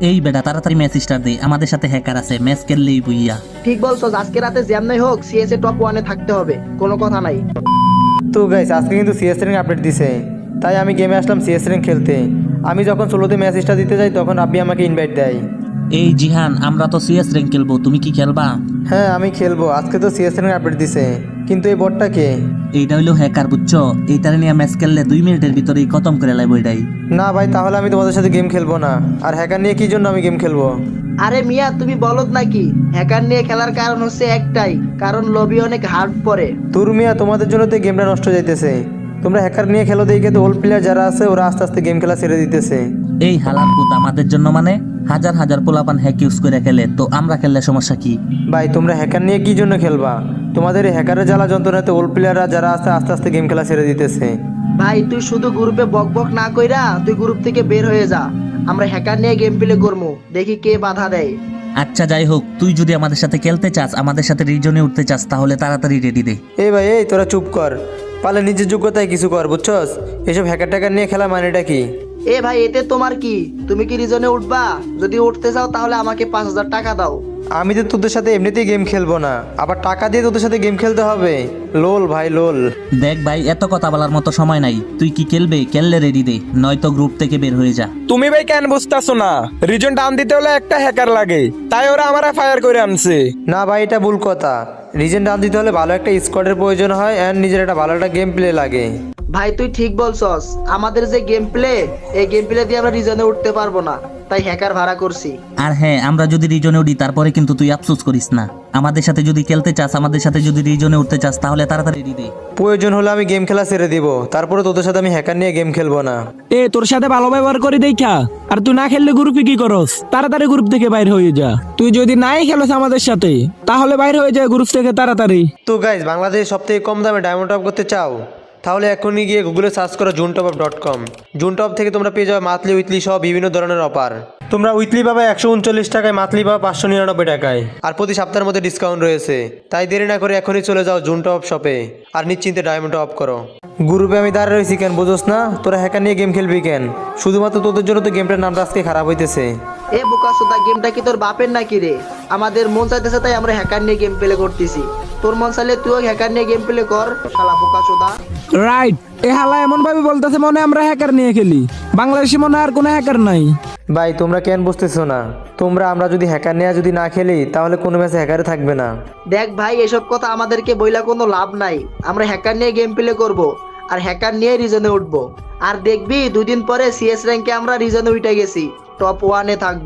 এই বেটা তাড়াতাড়ি ম্যাচ স্টার্ট দে, আমাদের সাথে হ্যাকার আছে, ম্যাচ খেললেই বুইয়া। ঠিক বলছো, আজকে রাতে যেমনই হোক সিএস এ টপ 1-এ থাকতে হবে, কোনো কথা নাই। তো গাইস আজকে কিন্তু সিএস র্যাঙ্ক আপডেট দিছে, তাই আমি গেমে আসলাম সিএস র্যাঙ্ক খেলতে। আমি যখন সোলোতে ম্যাচ স্টার্ট দিতে যাই তখন আব্বি আমাকে ইনভাইট দেয়। এই জিহান, আমরা তো সিএস র্যাঙ্ক খেলবো, তুমি কি খেলবা? হ্যাঁ আমি খেলবো, আজকে তো সিএস র্যাঙ্ক আপডেট দিছে। কিন্তু এই বটটা কে? এইটা হইলো হ্যাকার, বুঝছো? এইটারে নিয়ে ম্যাচ খেললে 2 মিনিটের ভিতরেই খতম করে লাইব এটাই। না ভাই, তাহলে আমি তোমাদের সাথে গেম খেলবো না। আর হ্যাকার নিয়ে কি জন্য আমি গেম খেলবো? আরে মিয়া, তুমি বলদ নাকি? হ্যাকার নিয়ে খেলার কারণ হচ্ছে একটাই, কারণ লবি অনেক হার্ড পড়ে। তোর মিয়া, তোমাদের জন্য তো এই গেমটা নষ্ট হয়ে যাইতেছে। তোমরা হ্যাকার নিয়ে খেলো দেখে তো ওল্ড প্লেয়ার যারা আছে ওরা আস্তে আস্তে গেম খেলা ছেড়ে দিতেছে। এই হালার পুত আমাদের জন্য মানে হাজার হাজার পোলাপান হ্যাক ইউজ করে খেলে, তো আমরা খেললে সমস্যা কি? ভাই তোমরা হ্যাকার নিয়ে কি জন্য খেলবা? তোমাদের এই হ্যাকারের জ্বালা যন্ত্রণাতে ওল্ড প্লেয়াররা যারা আছে আস্তে আস্তে গেম খেলা ছেড়ে দিতেছে। ভাই তুই শুধু গ্রুপে বক বক না কইরা তুই গ্রুপ থেকে বের হয়ে যা, আমরা হ্যাকার নিয়ে গেম প্লে করবো, দেখি কে বাধা দেয়। আচ্ছা যাই হোক, তুই যদি আমাদের সাথে খেলতে চাস, আমাদের সাথে রিজনে উঠতে চাস, তাহলে তাড়াতাড়ি রেডি দে। এই ভাই এই তোরা চুপ কর, পালে নিজের যোগ্যতায় কিছু কর, বুঝছস? এসব হ্যাকার ট্যাকার নিয়ে খেলা মানেটা কি? এ ভাই, এতে তোমার কি? তুমি কি রিজনে উঠবা? যদি উঠতে চাও তাহলে আমাকে 5,000 টাকা দাও। আমি তো তোদের সাথে এমনিতেই গেম খেলবো না, আবার টাকা দিয়ে তোদের সাথে গেম খেলতে হবে? লোল ভাই লোল। দেখ ভাই, এত কথা বলার মতো সময় নাই। তুই কি খেলবে? খেললে রেডি দে, নয়তো গ্রুপ থেকে বের হয়ে যা। তুমি ভাই কেন বুঝতেছো না? রিজন ডাউন দিতে হলে একটা হ্যাকার লাগে, তাই ওরা আমারা ফায়ার করে আনছে। না ভাই, এটা ভুল কথা। রিজেন ডাউন দিতে হলে ভালো একটা স্কোয়াডের প্রয়োজন হয় অ্যান্ড নিজের একটা ভালো একটা গেম প্লে লাগে। ভাই তুই ঠিক বলছস, আমাদের যে গেম প্লে, এই গেম প্লে দিয়ে আমরা রিজনে উঠতে পারবো না, তাই হ্যাকার ভাড়া করছি। আর হ্যাঁ, আমরা যদি রিজনে উঠি তারপরে কিন্তু তুই আফসোস করিস না। আমাদের সাথে যদি খেলতে চাস, আমাদের সাথে যদি রিজনে উঠতে চাস, তাহলে তাড়াতাড়ি রেডি দে। প্রয়োজন হলে আমি গেম খেলা ছেড়ে দিব, তারপরে তোদের সাথে আমি হ্যাকার নিয়ে গেম খেলবো না। এ তোর সাথে ভালো ব্যবহার করে দেখা, আর তুই না খেললে গ্রুপে কি করস? তাড়াতাড়ি গ্রুপ থেকে বাইর হয়ে যা। তুই যদি নাই খেলোস আমাদের সাথে, তাহলে বাইর হয়ে যা গ্রুপ থেকে তাড়াতাড়ি। তো গাইজ, বাংলাদেশের সবথেকে কম দামে ডায়মন্ড টপ করতে চাও? তাহলে এখনই গিয়ে গুগলে সার্চ করো juntop.com। জুনটপ থেকে তোমরা পেয়ে যাবে মান্থলি উইকলি সহ বিভিন্ন ধরনের অফার। তোমরা উইকলি পাবে 139 টাকায়, মান্থলি পাবে 599 টাকায়, আর প্রতি সপ্তাহের মধ্যে ডিসকাউন্ট রয়েছে। তাই দেরি না করে এখনই চলে যাও জুনটপ শপে আর নিশ্চিন্তে ডায়মন্ড অফ করো। গ্রুপে আমি দাঁড়িয়ে রয়েছি কেন বুঝোস না? তোরা হ্যাকার নিয়ে গেম খেলবি কেন? শুধুমাত্র তোদের জন্য তো গেমটার নামটা আজকে খারাপ হইতেছে। এ বোকাসোদা, গেমটা কি তোর বাপের নাকি রে? আমাদের মন চাইতেছে তাই আমরা হ্যাকার নিয়ে গেম প্লে করতেছি। তোর মন চাইলে তুইও হ্যাকার নিয়ে গেম প্লে কর, শালা বোকাসোদা। রাইট, এ হালা এমন ভাবে বলতেছে মনে আমরা হ্যাকার নিয়ে খেলি। বাংলাদেশে মনে আর কোনো হ্যাকার নাই। ভাই তোমরা কেন বুঝতেছো না? আমরা যদি হ্যাকার নিয়ে যদি না খেলি তাহলে কোনো ম্যাচে হ্যাকারে থাকবে না। দেখ ভাই, এসব কথা আমাদেরকে বইলা কোনো লাভ নাই। আমরা হ্যাকার নিয়ে গেম প্লে করব আর হ্যাকার নিয়ে রিজনে উঠবো, আর দেখবি 2 দিন পরে সিএস র্যাঙ্কে আমরা রিজনে উঠে গেছি, টপ 1-এ থাকবো।